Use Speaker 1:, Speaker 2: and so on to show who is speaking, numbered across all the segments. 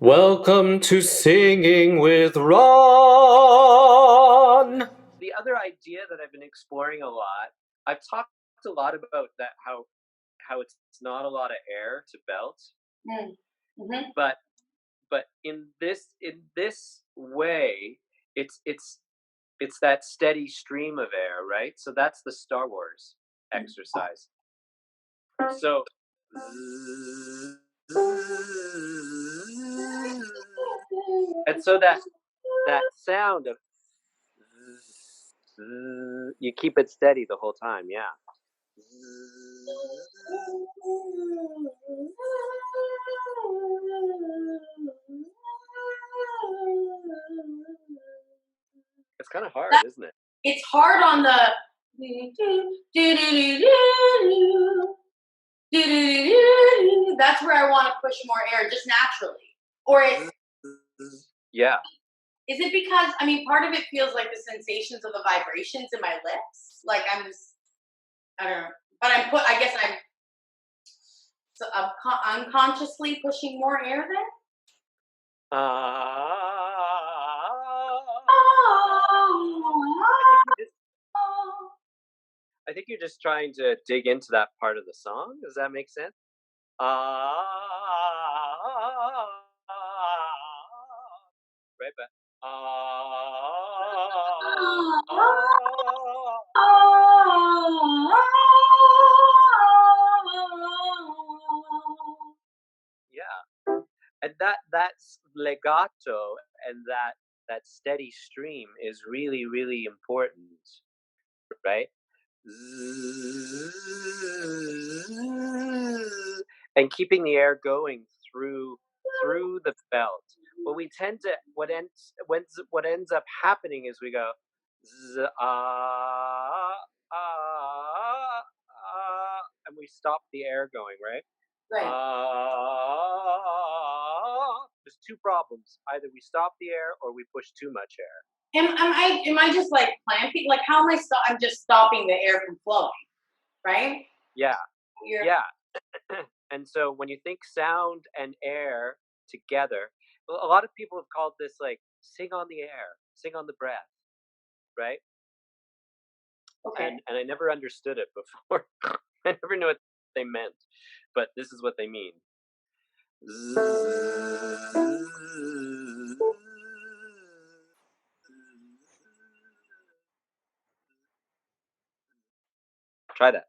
Speaker 1: Welcome to Singing with Ron. The other idea that I've been exploring a lot, I've talked a lot about that how it's not a lot of air to belt,
Speaker 2: Mm. Mhm.
Speaker 1: but in this way, it's that steady stream of air, right? So that's the Star Wars exercise. So and so that sound of you keep it steady the whole time, yeah. It's kind of hard,
Speaker 2: That
Speaker 1: isn't it?
Speaker 2: it's hard on the that's where I wanna push more air just naturally. Or
Speaker 1: Yeah.
Speaker 2: is it because I mean, part of it feels like the sensations of the vibrations in my lips, like I'm just I don't know, but I guess I'm so unconsciously pushing more air then?
Speaker 1: I think you just I think you're just trying to dig into that part of the song. Does that make sense? Right back. Yeah, and that's legato, and that steady stream is really important, right? And keeping the air going through the belt. But we tend to what ends up happening is we go z and we stop the air going, right?
Speaker 2: Right.
Speaker 1: There's two problems. Either we stop the air or we push too much air.
Speaker 2: Am I just like clamping? Like how am I I'm just stopping the air from flowing, right?
Speaker 1: Yeah,
Speaker 2: You're
Speaker 1: yeah. And so when you think sound and air together, a lot of people have called this like sing on the air, sing on the breath, right?
Speaker 2: okay.
Speaker 1: And I never understood it before. I never knew what they meant, but this is what they mean. Try that.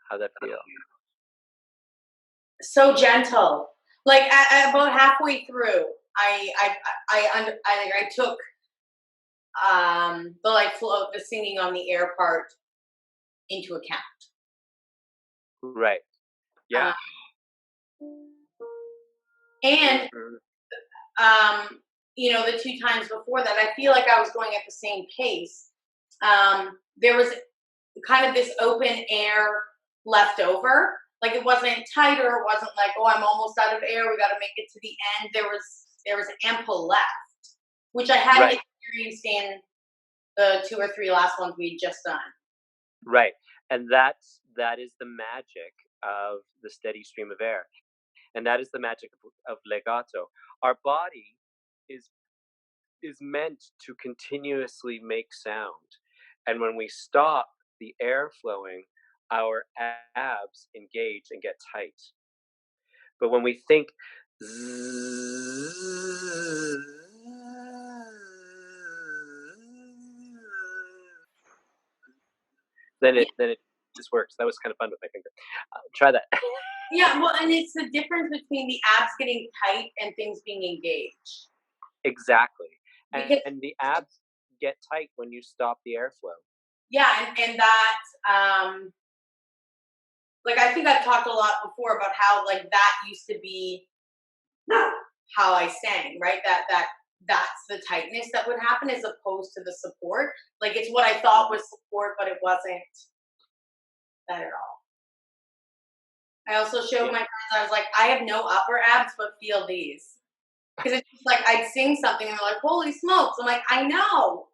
Speaker 1: How'd that feel?
Speaker 2: So gentle. Like about halfway through, I took the like flow the singing on the air part into account.
Speaker 1: Right.
Speaker 2: Uh,
Speaker 1: Yeah.
Speaker 2: and
Speaker 1: Mhm.
Speaker 2: the two times before that, I feel like I was going at the same pace. There was kind of this open air left over. Like it wasn't tighter. It wasn't like, oh, I'm almost out of air. We got to make it to the end. There was ample left, which I hadn't
Speaker 1: Right.
Speaker 2: experienced in the two or three last ones we'd just done.
Speaker 1: Right. And that is the magic of the steady stream of air. And that is the magic of legato. Our body is is meant to continuously make sound. And when we stop the air flowing, our abs engage and get tight. But when we think
Speaker 2: Yeah,
Speaker 1: then it just works. That was kind of fun with my finger. Try that.
Speaker 2: yeah. Well, and it's the difference between the abs getting tight and things being engaged.
Speaker 1: Exactly.
Speaker 2: Because
Speaker 1: And the abs get tight when you stop the airflow.
Speaker 2: yeah, and that like I think I've talked a lot before about how like that used to be how I sang, right? That's the tightness that would happen as opposed to the support. Like it's what I thought was support, but it wasn't that at all. I also showed
Speaker 1: Yeah.
Speaker 2: my friends, I was like, I have no upper abs, but feel these. Because it's just like I'd sing something and they're like, "Holy smokes!" I'm like, "I know,"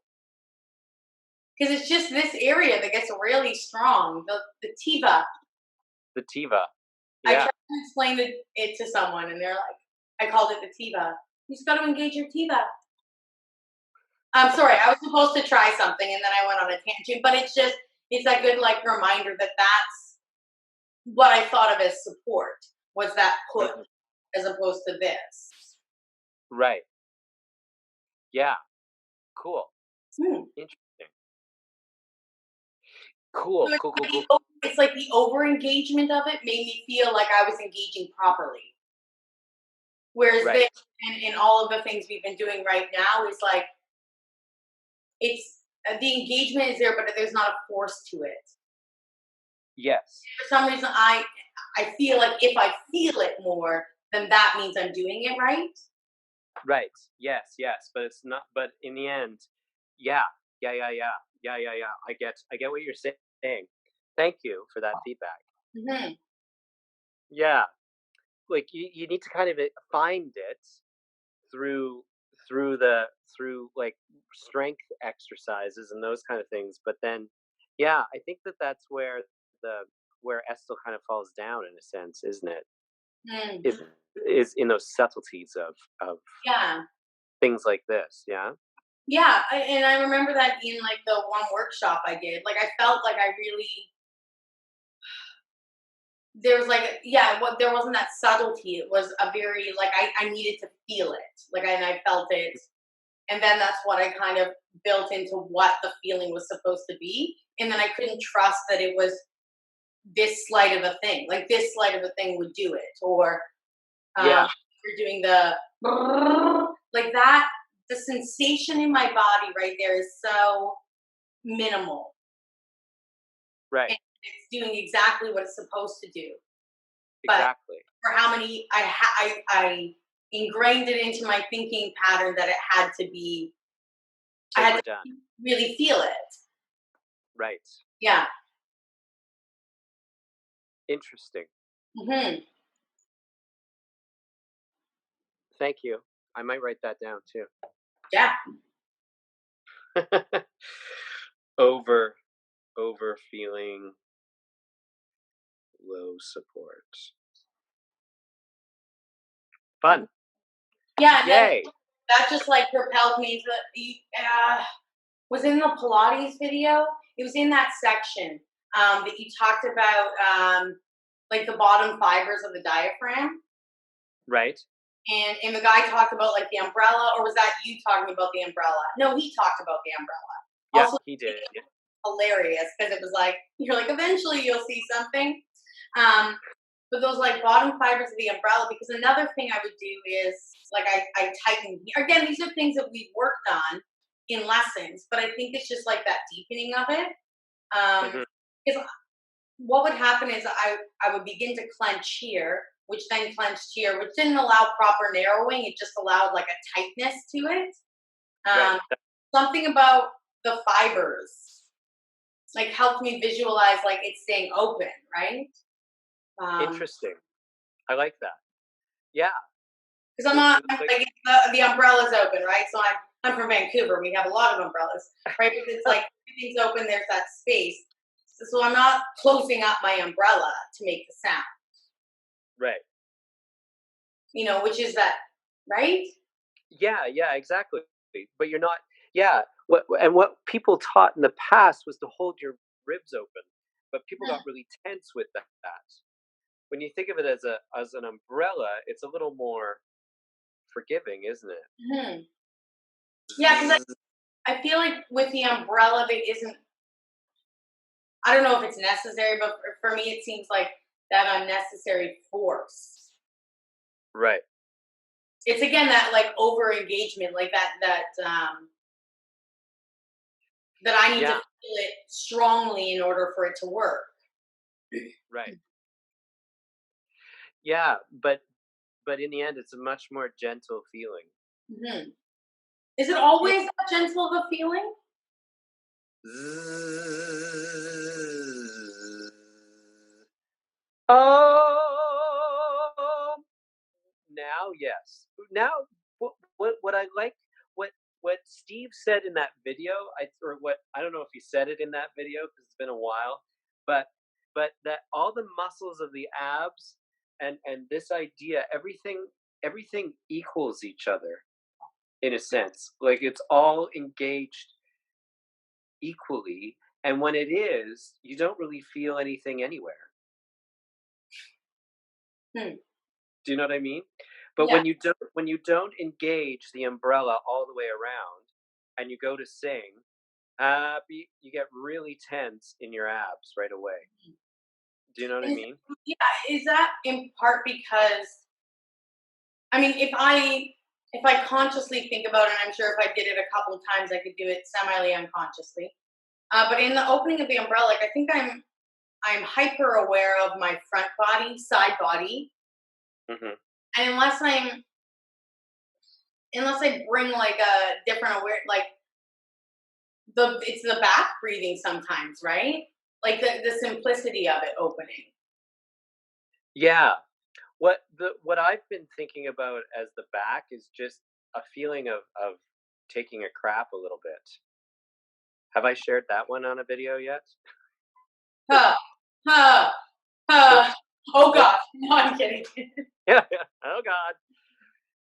Speaker 2: because it's just this area that gets really strong. The tiva.
Speaker 1: The Tiva.
Speaker 2: I
Speaker 1: Yeah.
Speaker 2: tried to explain it to someone, and they're like, I called it the tiva. You just got to engage your tiva. I'm sorry, I was supposed to try something, and then I went on a tangent. But it's a good like reminder that that's what I thought of as support was that push
Speaker 1: Mhm.
Speaker 2: as opposed to this.
Speaker 1: Right. Yeah. Cool.
Speaker 2: Hmm.
Speaker 1: Interesting.
Speaker 2: So
Speaker 1: Cool. Cool. Cool. Cool.
Speaker 2: it's like the over engagement of it made me feel like I was engaging properly. Whereas
Speaker 1: Right.
Speaker 2: this and all of the things we've been doing right now is like it's the engagement is there, but there's not a force to it.
Speaker 1: Yes.
Speaker 2: For some reason, I feel like if I feel it more, then that means I'm doing it right.
Speaker 1: Right. Yes. Yes. But it's not. But in the end, yeah. Yeah. Yeah. Yeah. Yeah. Yeah. Yeah. I get what you're saying. Thank you for that feedback.
Speaker 2: Hmm.
Speaker 1: Yeah. Like you need to kind of find it through through like strength exercises and those kind of things. But then, yeah, I think that's where the where Estel kind of falls down in a sense, isn't it?
Speaker 2: Mm.
Speaker 1: Is in those subtleties of
Speaker 2: Yeah,
Speaker 1: things like this. Yeah.
Speaker 2: yeah, and I remember that in like the one workshop I did. Like I felt like I really there was like yeah, what there wasn't that subtlety. It was a very like I needed to feel it. Like and I felt it, and then that's what I kind of built into what the feeling was supposed to be. And then I couldn't trust that it was this slight of a thing. Like this slight of a thing would do it, or
Speaker 1: Yeah.
Speaker 2: you're doing the like that. The sensation in my body right there is so minimal,
Speaker 1: Right.
Speaker 2: and it's doing exactly what it's supposed to do. But
Speaker 1: Exactly.
Speaker 2: for how many I ingrained it into my thinking pattern that it had to be. I had to
Speaker 1: Overdone.
Speaker 2: really feel it.
Speaker 1: Right.
Speaker 2: Yeah.
Speaker 1: Interesting.
Speaker 2: Hmm.
Speaker 1: Thank you. I might write that down too.
Speaker 2: Yeah.
Speaker 1: over over feeling low support. Fun.
Speaker 2: Yeah. And then
Speaker 1: Yay.
Speaker 2: that just like propelled me to was in the Pilates video. It was in that section that you talked about, like the bottom fibers of the diaphragm,
Speaker 1: Right.
Speaker 2: and the guy talked about like the umbrella, or was that you talking about the umbrella? No, he talked about the umbrella.
Speaker 1: Yeah,
Speaker 2: Also,
Speaker 1: he did. Yeah.
Speaker 2: hilarious because it was like you're like eventually you'll see something. Um, but those like bottom fibers of the umbrella, because another thing I would do is like I tighten again. These are things that we've worked on in lessons, but I think it's just like that deepening of it.
Speaker 1: Mhm.
Speaker 2: Because what would happen is I would begin to clench here, which then clenched here, which didn't allow proper narrowing. It just allowed like a tightness to it.
Speaker 1: Right.
Speaker 2: Um, something about the fibers like helped me visualize like it's staying open, right? Um,
Speaker 1: Interesting. I like that. Yeah.
Speaker 2: because I'm
Speaker 1: It
Speaker 2: not
Speaker 1: was
Speaker 2: like
Speaker 1: like
Speaker 2: the umbrella's open, right? So I'm from Vancouver. We have a lot of umbrellas, right? Because it's like everything's open. There's that space, so I'm not closing up my umbrella to make the sound,
Speaker 1: right.
Speaker 2: which is that, right?
Speaker 1: Yeah, yeah, exactly. But you're not, yeah. What people taught in the past was to hold your ribs open, but people got really tense with that. When you think of it as an umbrella, it's a little more forgiving, isn't it?
Speaker 2: Mm-hmm. Yeah, because
Speaker 1: Zzz.
Speaker 2: I feel like with the umbrella, there isn't. I don't know if it's necessary, but for me, it seems like that unnecessary force.
Speaker 1: Right.
Speaker 2: It's again that like over engagement, like that I need to
Speaker 1: Yeah.
Speaker 2: feel it strongly in order for it to work.
Speaker 1: Right. Yeah. But in the end, it's a much more gentle feeling.
Speaker 2: Hmm. Is it
Speaker 1: Yeah.
Speaker 2: always that gentle of a feeling?
Speaker 1: Zzz. Oh, now yes. Now what I like what what Steve said in that video, or what I don't know if he said it in that video because it's been a while, but that all the muscles of the abs and this idea, everything equals each other in a sense. Like it's all engaged equally, and when it is, you don't really feel anything anywhere.
Speaker 2: Hmm.
Speaker 1: Do you know what I mean? But
Speaker 2: Yeah.
Speaker 1: when you don't engage the umbrella all the way around and you go to sing, you get really tense in your abs right away. Do you know what I
Speaker 2: Is,
Speaker 1: mean?
Speaker 2: yeah, is that in part because I mean, if I consciously think about it, I'm sure if I did it a couple of times, I could do it semi unconsciously. But in the opening of the umbrella, like I think I'm hyper aware of my front body, side body,
Speaker 1: Hmm.
Speaker 2: and unless I bring like a different aware, like it's the back breathing sometimes, right? Like the simplicity of it opening.
Speaker 1: Yeah. What I've been thinking about as the back is just a feeling of taking a crap a little bit. Have I shared that one on a video yet?
Speaker 2: Huh, huh,
Speaker 1: What
Speaker 2: huh. Oh
Speaker 1: what
Speaker 2: gosh, no, I'm kidding.
Speaker 1: yeah, yeah. Oh god.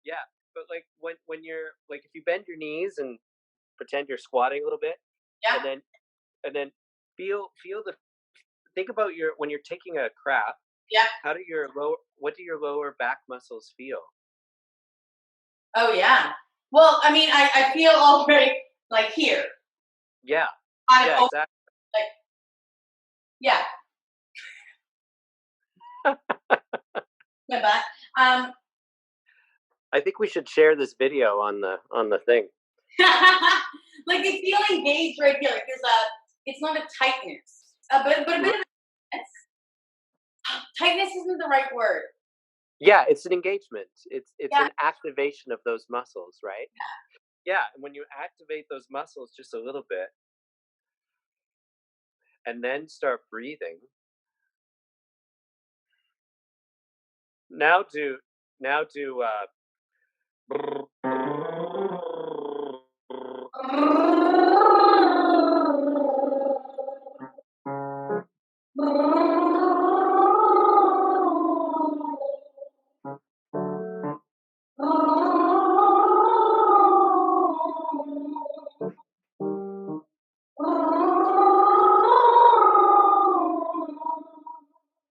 Speaker 1: Yeah. But like when you're like if you bend your knees and pretend you're squatting a little bit
Speaker 2: Yeah,
Speaker 1: and then feel the think about your when you're taking a crap,
Speaker 2: yeah.
Speaker 1: how do your lower what do your lower back muscles feel?
Speaker 2: Oh yeah. Well, I mean, I feel already like here.
Speaker 1: Yeah.
Speaker 2: I'm
Speaker 1: Yeah,
Speaker 2: oh,
Speaker 1: exactly.
Speaker 2: like yeah, my butt. Um,
Speaker 1: I think we should share this video on the thing.
Speaker 2: like I feel engaged right here. Like it's not a tightness, but a
Speaker 1: R-
Speaker 2: bit of a tightness isn't the right word.
Speaker 1: Yeah, it's an engagement. It's
Speaker 2: Yeah,
Speaker 1: an activation of those muscles, right? Yeah, and when you activate those muscles just a little bit and then start breathing, now do now do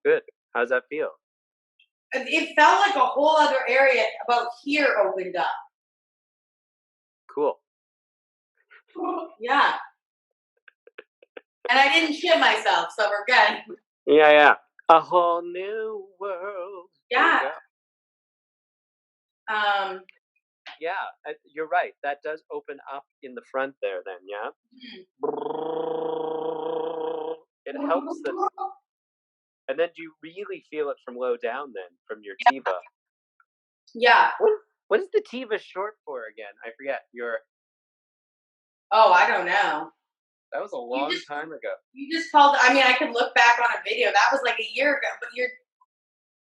Speaker 1: good. How's that feel?
Speaker 2: it felt like a whole other area about here opened up.
Speaker 1: Cool.
Speaker 2: Yeah, and I didn't shit myself, so we're good.
Speaker 1: Yeah, yeah. A whole new world. There you
Speaker 2: Yeah.
Speaker 1: go.
Speaker 2: Um.
Speaker 1: Yeah, you're right. That does open up in the front there then, yeah? It helps that and then do you really feel it from low down then, from your Tiva?
Speaker 2: Yeah.
Speaker 1: What is the Tiva short for again? I forget.
Speaker 2: Oh, I don't know.
Speaker 1: That was a
Speaker 2: You
Speaker 1: long
Speaker 2: just
Speaker 1: time ago.
Speaker 2: you just called. I mean, I could look back on a video. That was like a year ago. But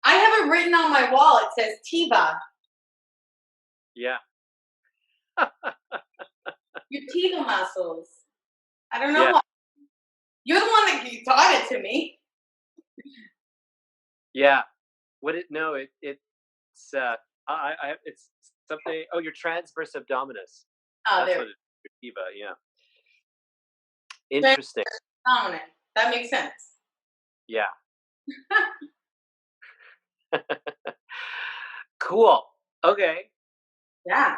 Speaker 2: I have it written on my wall. It says Tiva.
Speaker 1: Yeah.
Speaker 2: Your Tiva muscles. I don't know
Speaker 1: Yeah.
Speaker 2: why. You're the one that you taught it to me.
Speaker 1: Yeah. What it no, it's it's something oh, your transverse abdominis.
Speaker 2: Oh,
Speaker 1: That's
Speaker 2: there.
Speaker 1: what it your Tiva, yeah. Interesting.
Speaker 2: Dominant. That makes sense.
Speaker 1: Yeah. Cool. Okay.
Speaker 2: Yeah.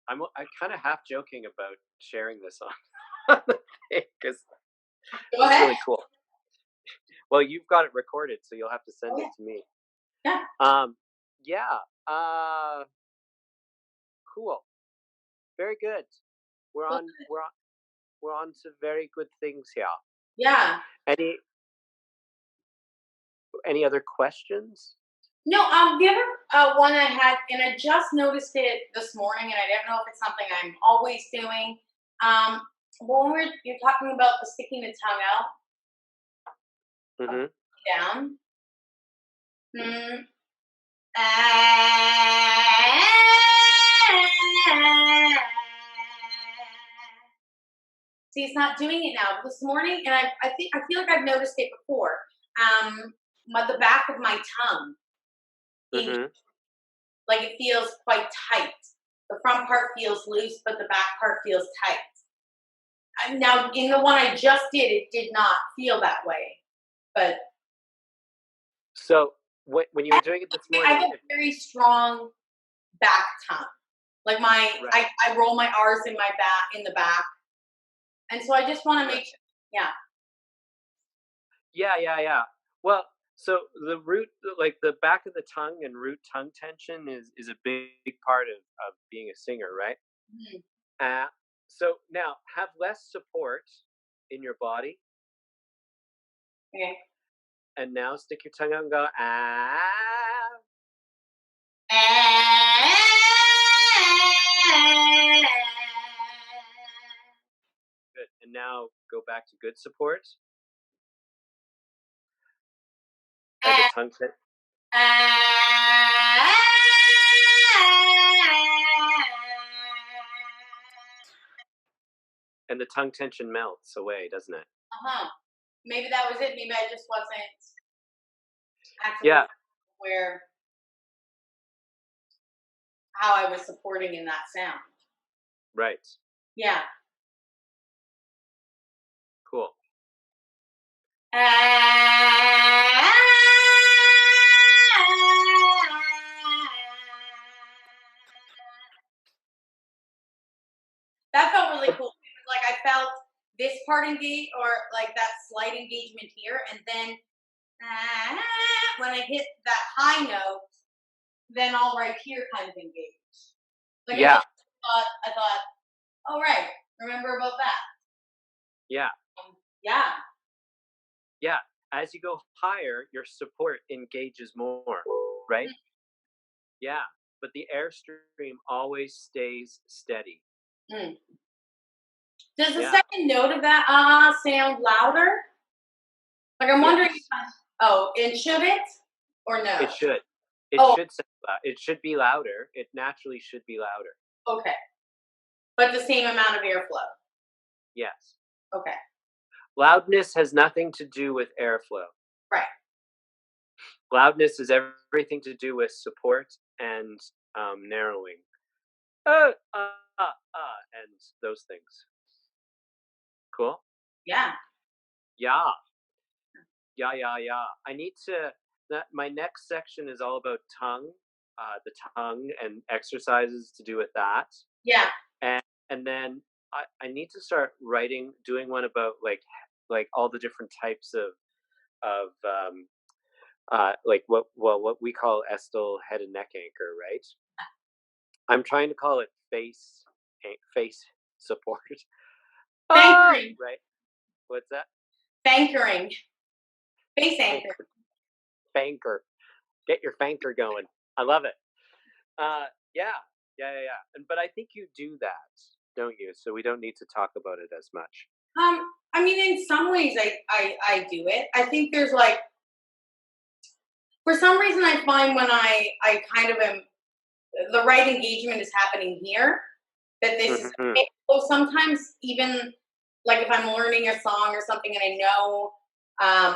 Speaker 1: I'm kind of half joking about sharing this on because
Speaker 2: Go
Speaker 1: this is
Speaker 2: ahead.
Speaker 1: really cool. Well, you've got it recorded, so you'll have to send
Speaker 2: Oh,
Speaker 1: it
Speaker 2: yeah.
Speaker 1: to me.
Speaker 2: Yeah.
Speaker 1: Yeah. Cool. Very good. We're
Speaker 2: Well,
Speaker 1: on. We're on to very good things here.
Speaker 2: yeah.
Speaker 1: Any any other questions?
Speaker 2: No, the other one I had, and I just noticed it this morning, and I don't know if it's something I'm always doing. Um, when you're talking about the sticking the tongue out,
Speaker 1: Mm-hmm.
Speaker 2: down. Mm, See, it's not doing it now. This morning, and I feel like I've noticed it before. The back of my tongue, it,
Speaker 1: Mhm.
Speaker 2: like it feels quite tight. The front part feels loose, but the back part feels tight. Now, in the one I just did, it did not feel that way. But
Speaker 1: So, when you were doing it this
Speaker 2: I have
Speaker 1: morning,
Speaker 2: a very strong back tongue. Like
Speaker 1: right,
Speaker 2: I roll my R's in my back in the back, and so I just want to
Speaker 1: right.
Speaker 2: make sure. Yeah.
Speaker 1: Yeah, yeah, yeah. Well, so the root, like the back of the tongue and root tongue tension is a big part of being a singer, right?
Speaker 2: Mhm.
Speaker 1: Uh, so now have less support in your body,
Speaker 2: Okay.
Speaker 1: and now stick your tongue out and go ah. Good. And now go back to good support and the tongue and the tongue tension melts away, doesn't it?
Speaker 2: Uh-huh. Maybe that was it. Maybe I just wasn't actively
Speaker 1: Yeah.
Speaker 2: aware how I was supporting in that sound.
Speaker 1: Right.
Speaker 2: Yeah.
Speaker 1: Cool.
Speaker 2: That felt really cool. Because, like I felt this part engage or like that slight engagement here, and then when I hit that high note, then all right here kind of engage. Like
Speaker 1: Yeah.
Speaker 2: I thought, all right, remember about that.
Speaker 1: Yeah.
Speaker 2: Yeah.
Speaker 1: Yeah. As you go higher, your support engages more, right?
Speaker 2: Mhm.
Speaker 1: Yeah. But the airstream always stays steady.
Speaker 2: Mm. Does the
Speaker 1: Yeah.
Speaker 2: second note of that sound louder? Like I'm wondering if
Speaker 1: Yes.
Speaker 2: oh, and should it or no?
Speaker 1: It should. It
Speaker 2: Oh,
Speaker 1: should sound it should be louder. It naturally should be louder.
Speaker 2: okay. But the same amount of airflow.
Speaker 1: Yes.
Speaker 2: Okay.
Speaker 1: Loudness has nothing to do with airflow.
Speaker 2: Right.
Speaker 1: Loudness is everything to do with support and narrowing. And those things. Cool.
Speaker 2: Yeah.
Speaker 1: Yeah. Yeah, yeah, yeah. I need to. My next section is all about tongue, the tongue and exercises to do with that,
Speaker 2: Yeah.
Speaker 1: and then I need to start writing, doing one about like all the different types of like what we call Estel head and neck anchor, right? I'm trying to call it face support. Oh,
Speaker 2: Anchoring.
Speaker 1: right. What's that?
Speaker 2: Anchoring. Face anchor.
Speaker 1: Fanker. Fanker. Get your fanker going. I love it. Uh, yeah, yeah, yeah, yeah. But I think you do that, don't you? So we don't need to talk about it as much.
Speaker 2: I mean, in some ways, I do it. I think there's like, for some reason, I find when I kind of am, the right engagement is happening here, that this is
Speaker 1: Hmm.
Speaker 2: okay. So sometimes even like if I'm learning a song or something and I know,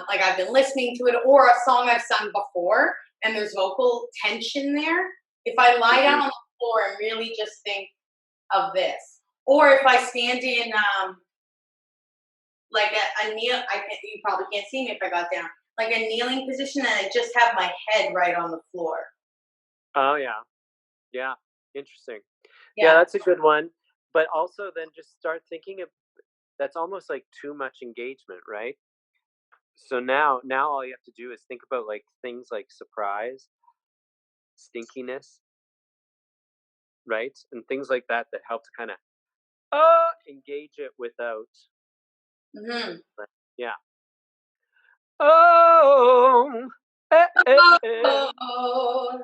Speaker 2: like I've been listening to it or a song I've sung before and there's vocal tension there, if I lie down
Speaker 1: Hmm.
Speaker 2: on the floor and really just think of this, or if I stand in like a kneel, I can you probably can't see me if I got down, like a kneeling position, and I just have my head right on the floor.
Speaker 1: Oh yeah, yeah. Interesting. Yeah,
Speaker 2: Yeah.
Speaker 1: that's a good one. But also then just start thinking of that's almost like too much engagement, right? So now all you have to do is think about like things like surprise, stinkiness, right? And things like that that help to kind of engage it without
Speaker 2: Hmm.
Speaker 1: yeah. Oh,
Speaker 2: Oh,
Speaker 1: eh.
Speaker 2: oh, oh,
Speaker 1: Cool.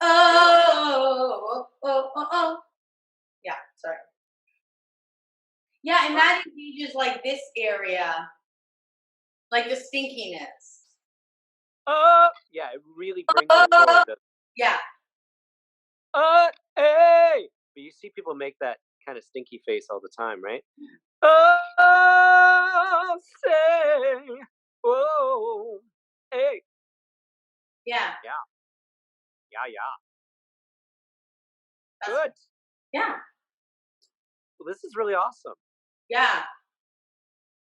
Speaker 2: oh, oh, oh, oh. Yeah, sorry. Yeah, and
Speaker 1: Fun.
Speaker 2: that engages like this area, like the stinkiness.
Speaker 1: Yeah, it really brings it forward.
Speaker 2: Yeah,
Speaker 1: Hey! But you see people make that kind of stinky face all the time, right? Oh, say, oh, hey.
Speaker 2: yeah,
Speaker 1: Yeah, yeah, yeah.
Speaker 2: that's
Speaker 1: Good.
Speaker 2: yeah,
Speaker 1: Well, this is really awesome.
Speaker 2: yeah.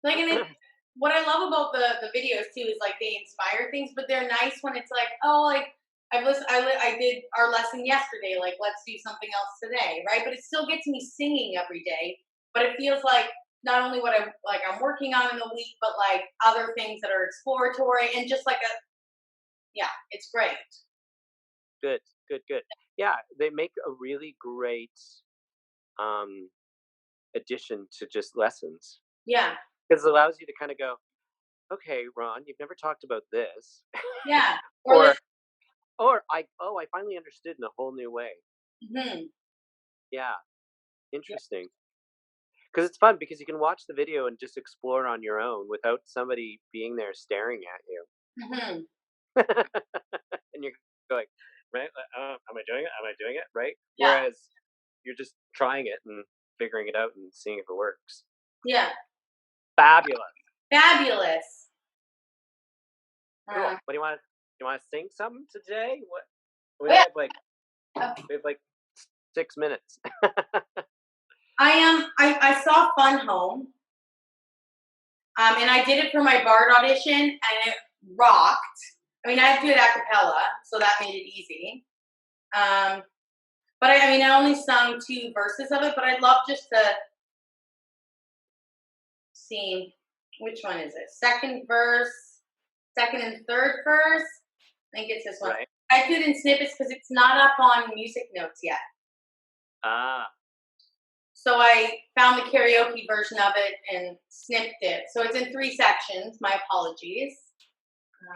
Speaker 2: Like, and it, what I love about the videos too is like they inspire things, but they're nice when it's like, oh, like I did our lesson yesterday. Like, let's do something else today, right? But it still gets me singing every day. But it feels like not only what I'm working on in the week, but like other things that are exploratory and just like a yeah, it's great.
Speaker 1: Good, good, good. Yeah, they make a really great um addition to just lessons
Speaker 2: Yeah,
Speaker 1: because it allows you to kind of go, okay, Ron, you've never talked about this,
Speaker 2: yeah. Or like,
Speaker 1: or I finally understood in a whole new way.
Speaker 2: mhm,
Speaker 1: Yeah,
Speaker 2: yeah,
Speaker 1: interesting. Because it's fun because you can watch the video and just explore on your own without somebody being there staring at you.
Speaker 2: mhm,
Speaker 1: And you're going, right? Am I doing it? Am I doing it? Right?
Speaker 2: yeah,
Speaker 1: Whereas you're just trying it and figuring it out and seeing if it works.
Speaker 2: yeah.
Speaker 1: Fabulous.
Speaker 2: Fabulous.
Speaker 1: Cool.
Speaker 2: Uh,
Speaker 1: What do you want? You want to sing something today? What? We
Speaker 2: oh
Speaker 1: only
Speaker 2: yeah.
Speaker 1: have like we have like 6 minutes.
Speaker 2: I saw Fun Home, and I did it for my Bard audition, and it rocked. I mean, I had to do it a cappella, so that made it easy. Um, but I mean, I only sung 2 verses of it, but I'd love just to see which one is it. Second verse, second and third verse. I think it's this one.
Speaker 1: Right.
Speaker 2: I do it in snippets because it's not up on music notes yet.
Speaker 1: Ah,
Speaker 2: So I found the karaoke version of it and snipped it. So it's in 3 sections. My apologies.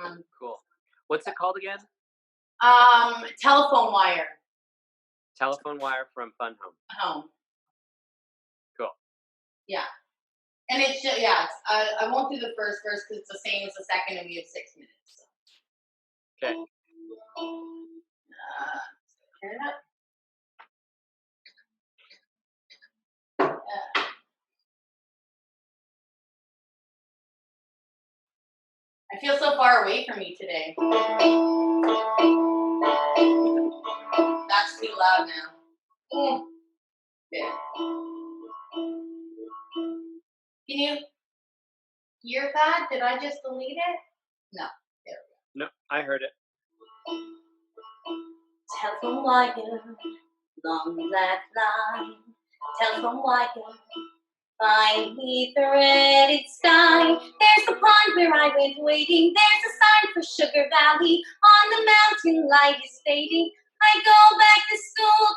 Speaker 2: Um,
Speaker 1: cool. What's it called again?
Speaker 2: Telephone wire
Speaker 1: Telephone Wire from Fun Home.
Speaker 2: home.
Speaker 1: Cool.
Speaker 2: Yeah, and it's just yeah. I won't do the first verse because it's the same as the second, and we have 6 minutes. So.
Speaker 1: Okay.
Speaker 2: Turn it up. Uh, I feel so far away from you today. That's too loud now. Mm. Yeah. Can you hear that? Did I just delete it? No. There
Speaker 1: No, I heard it.
Speaker 2: we go. Telephone wire, long black line. Telephone wire, finely threaded sky. There's the pond where I went wading. There's a sign for Sugar Valley. On the mountain, light is fading. I go back to school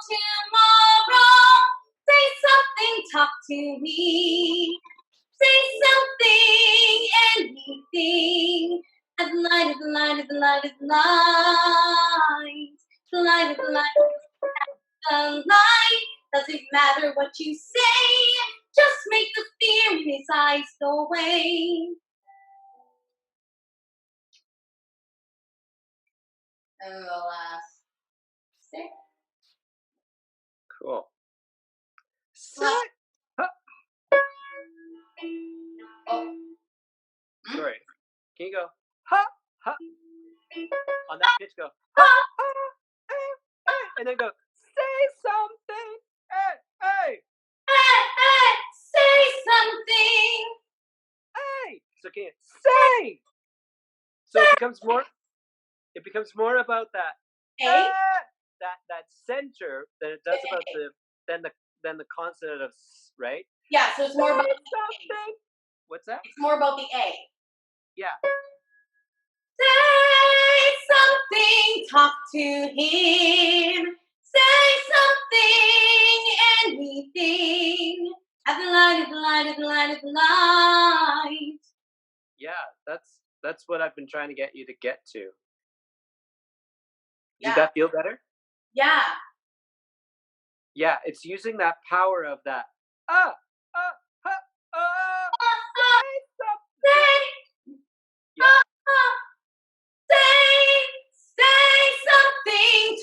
Speaker 2: tomorrow. Say something, talk to me. Say something, anything. At the light, at the light, at the light, at the light. The light, at the light, the light. Doesn't matter what you say. Just make the fear in his eyes go away. And the last 6.
Speaker 1: Cool.
Speaker 2: Last,
Speaker 1: Set. Huh.
Speaker 2: oh,
Speaker 1: Sorry. Can you go? Ha ha. On that pitch, go. Ha ha. Hey, hey, and then go. Say something. Hey, hey,
Speaker 2: hey, hey, say something.
Speaker 1: hey. So can you say? So it becomes more. It becomes more about that.
Speaker 2: Hey,
Speaker 1: That center than it does about the than the consonant of right.
Speaker 2: yeah, so it's
Speaker 1: Say
Speaker 2: more about
Speaker 1: something. What's that?
Speaker 2: it's more about the A.
Speaker 1: Yeah.
Speaker 2: Say something, talk to him. Say something, anything. At the light, at the light, at the light, at the light.
Speaker 1: Yeah. That's what I've been trying to get you to get to. Did
Speaker 2: Yeah,
Speaker 1: that feel better?
Speaker 2: yeah.
Speaker 1: Yeah, it's using that power of that. Ah, ah, ah, ah. Say something.
Speaker 2: Say,
Speaker 1: Yeah,
Speaker 2: say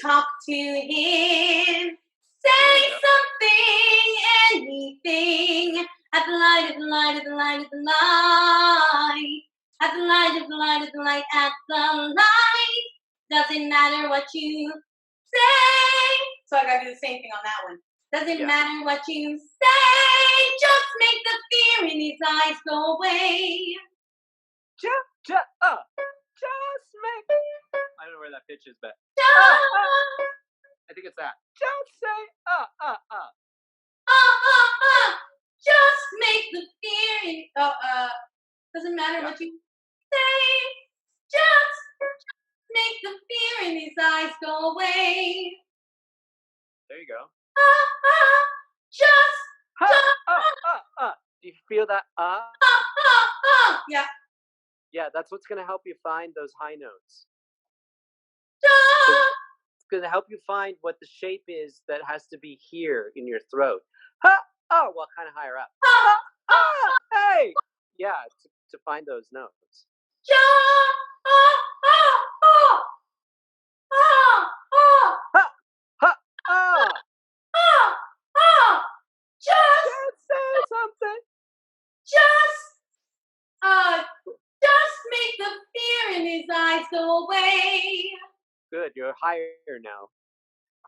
Speaker 2: talk to him.
Speaker 1: There
Speaker 2: Say
Speaker 1: you go.
Speaker 2: something, anything. At the light, at the light, at the light, at the light. At the light, at the light, at the light, at the light. Doesn't matter what you say. So I gotta do the same thing on that one. Doesn't matter what you say. Just make the fear in his eyes go away.
Speaker 1: Just make. I don't know where that pitch is, but I think it's that. Just say
Speaker 2: Just make the fear in doesn't matter what you say. Just make the fear in his eyes go away.
Speaker 1: There you go.
Speaker 2: Just
Speaker 1: Do you feel that?
Speaker 2: yeah.
Speaker 1: Yeah, that's what's gonna help you find those high notes.
Speaker 2: Just
Speaker 1: It's gonna help you find what the shape is that has to be here in your throat. Ha! Oh, well, kind of higher up. Hey! Yeah, to find those notes. Ha! Ha! Just say something.
Speaker 2: Just make the fear in his eyes go away.
Speaker 1: Good, you're higher now.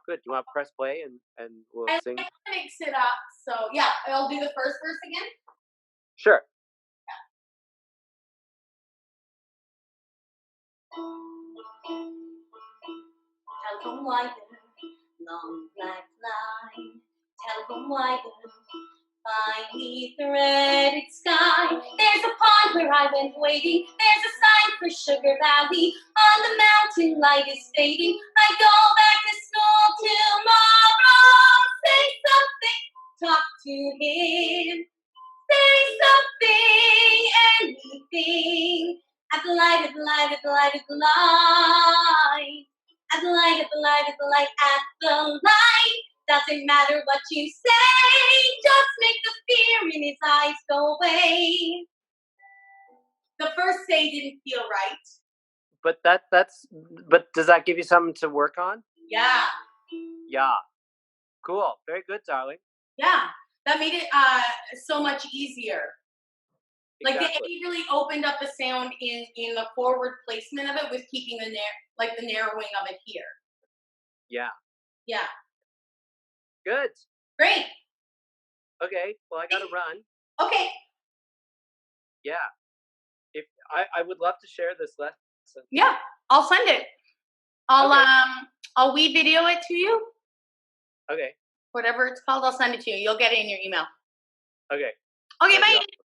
Speaker 1: Good. You want to press play and we'll
Speaker 2: I
Speaker 1: sing?
Speaker 2: like to mix it up. So yeah, I'll do the first verse again.
Speaker 1: Sure.
Speaker 2: Telephone wire, long black line. Telephone wire, finely threaded sky. There's a pond where I went wading. There's a sign for Sugar Valley. On the mountain, light is fading. I go back to school tomorrow. Say something, talk to him. Say something, anything. At the light, at the light, at the light, at the light. At the light, at the light, at the light, at the light. Doesn't matter what you say. Just make the fear in his eyes go away. The first say didn't feel right.
Speaker 1: But but does that give you something to work on?
Speaker 2: Yeah.
Speaker 1: Yeah. Cool. Very good, darling.
Speaker 2: Yeah. That made it so much easier. Like the
Speaker 1: Exactly.
Speaker 2: A really opened up the sound in the forward placement of it with keeping the the narrowing of it here.
Speaker 1: Yeah.
Speaker 2: Yeah.
Speaker 1: Good.
Speaker 2: Great.
Speaker 1: Okay. Well, I gotta run.
Speaker 2: Okay.
Speaker 1: Yeah. If I would love to share this lesson.
Speaker 2: Yeah. I'll send it. I'll
Speaker 1: Okay.
Speaker 2: I'll video it to you.
Speaker 1: Okay.
Speaker 2: Whatever it's called, I'll send it to you. You'll get it in your email.
Speaker 1: Okay.
Speaker 2: Okay,
Speaker 1: That'd be
Speaker 2: bye.
Speaker 1: awesome.